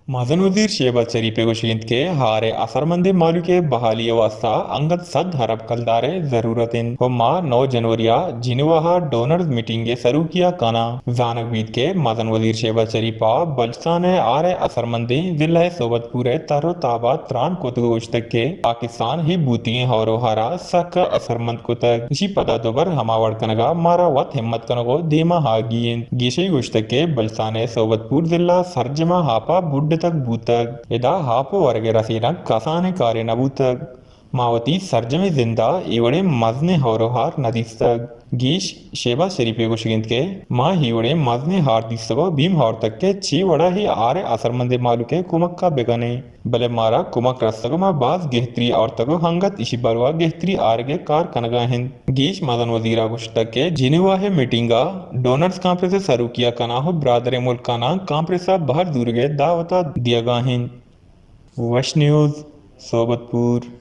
मदन वजीर शहबाज शरीफ गोशिंद के हारे असरमंदे मालू के बहाली वास्ता अंगद सद हरब कलदारे जरूरत इन मा 9 जनवरिया जिनवाहा डोनर्स मीटिंग सरू किया काना जानक बीत के मदन वजीर शहबाज शरीफा बलस्तान आरे असरमंदे जिला सोबतपुर तारो ताबाद त्रान कोतगोश तक के पाकिस्तान ही बूतिए हौरो हारा सक असरमंद को तक इसी पता दोबर हमावड़ कनगा मारा वत हिम्मत कनगो देमा हागी गीशे गोश तक के बलस्तान सोबतपुर जिला सरजमा हापा बुड तक बूतक इदा हापो वर्गे रसीना कसाने कारे नबूतक मावती सरजमे जिंदा इवड़े मजने हौरोहार नदीस्तक गीश शेबा शरीफे गुशगिंद के माँ हिवड़े मजने हार दिस्तगो भीम हौर तक के ची वड़ा ही आरे असरमंदे मालू के कुमक का बेगने भले मारा कुमक रस्तगो मा बाज गेहत्री और तगो हंगत इसी बरवा गेहत्री आरगे कार कनगा हिंद गीश मदन वजीरा गुश तक के जिनेवा है मीटिंगा डोनर्स कांफ्रेंस सरू किया कना हो ब्रादर मुल्क काना कांफ्रेंस बाहर दूर गए दावता दिया गा हिंद वश न्यूज सोबतपुर।